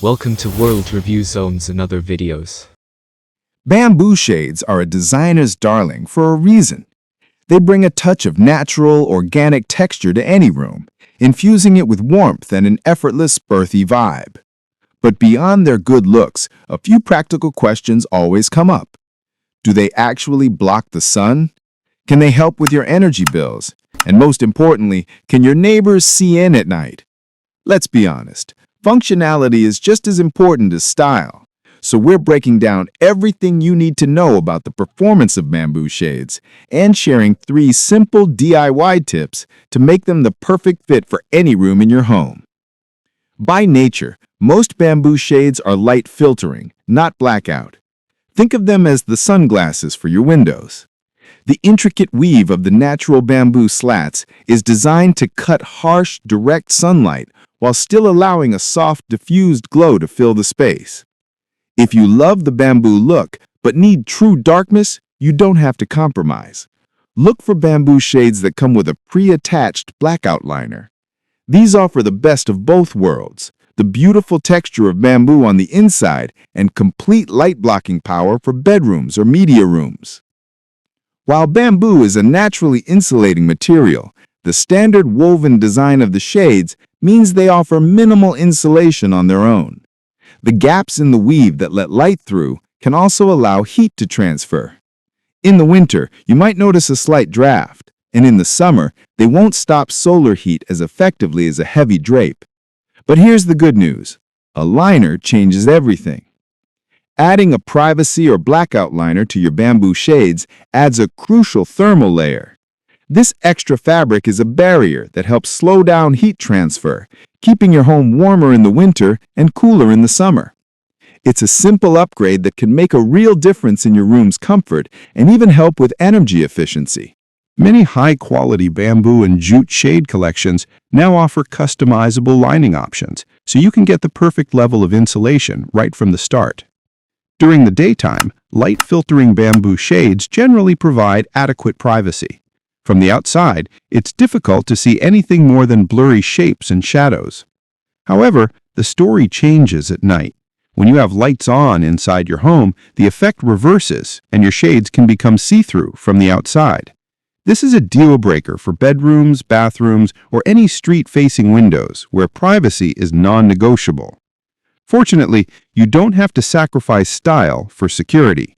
Welcome to World Review Zone's and other videos. Bamboo shades are a designer's darling for a reason. They bring a touch of natural, organic texture to any room, infusing it with warmth and an effortless, earthy vibe. But beyond their good looks, a few practical questions always come up. Do they actually block the sun? Can they help with your energy bills? And most importantly, can your neighbors see in at night? Let's be honest, functionality is just as important as style. So we're breaking down everything you need to know about the performance of bamboo shades and sharing 3 simple DIY tips to make them the perfect fit for any room in your home. By nature, most bamboo shades are light filtering, not blackout. Think of them as the sunglasses for your windows. The intricate weave of the natural bamboo slats is designed to cut harsh, direct sunlight while still allowing a soft, diffused glow to fill the space. If you love the bamboo look but need true darkness, you don't have to compromise. Look for bamboo shades that come with a pre-attached blackout liner. These offer the best of both worlds, the beautiful texture of bamboo on the inside and complete light-blocking power for bedrooms or media rooms. While bamboo is a naturally insulating material, the standard woven design of the shades means they offer minimal insulation on their own. The gaps in the weave that let light through can also allow heat to transfer. In the winter, you might notice a slight draft, and in the summer, they won't stop solar heat as effectively as a heavy drape. But here's the good news. A liner changes everything. Adding a privacy or blackout liner to your bamboo shades adds a crucial thermal layer. This extra fabric is a barrier that helps slow down heat transfer, keeping your home warmer in the winter and cooler in the summer. It's a simple upgrade that can make a real difference in your room's comfort and even help with energy efficiency. Many high-quality bamboo and jute shade collections now offer customizable lining options, so you can get the perfect level of insulation right from the start. During the daytime, light-filtering bamboo shades generally provide adequate privacy. From the outside, it's difficult to see anything more than blurry shapes and shadows. However, the story changes at night. When you have lights on inside your home, the effect reverses and your shades can become see-through from the outside. This is a deal-breaker for bedrooms, bathrooms, or any street-facing windows where privacy is non-negotiable. Fortunately, you don't have to sacrifice style for security.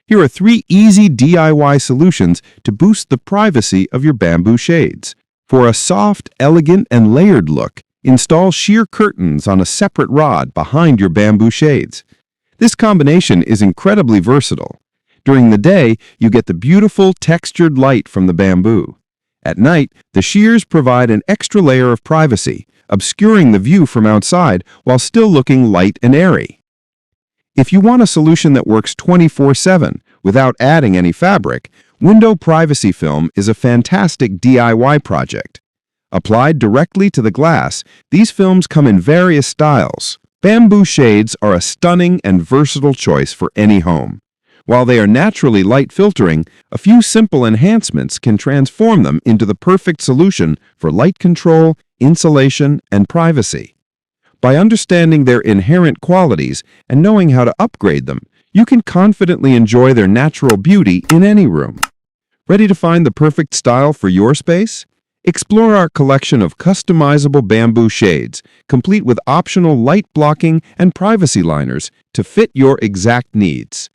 Here are 3 easy DIY solutions to boost the privacy of your bamboo shades. For a soft, elegant, and layered look, install sheer curtains on a separate rod behind your bamboo shades. This combination is incredibly versatile. During the day, you get the beautiful, textured light from the bamboo. At night, the sheers provide an extra layer of privacy, obscuring the view from outside while still looking light and airy. If you want a solution that works 24/7 without adding any fabric, window privacy film is a fantastic DIY project. Applied directly to the glass, these films come in various styles. Bamboo shades are a stunning and versatile choice for any home. While they are naturally light filtering, a few simple enhancements can transform them into the perfect solution for light control, insulation, and privacy. By understanding their inherent qualities and knowing how to upgrade them, you can confidently enjoy their natural beauty in any room. Ready to find the perfect style for your space? Explore our collection of customizable bamboo shades, complete with optional light blocking and privacy liners to fit your exact needs.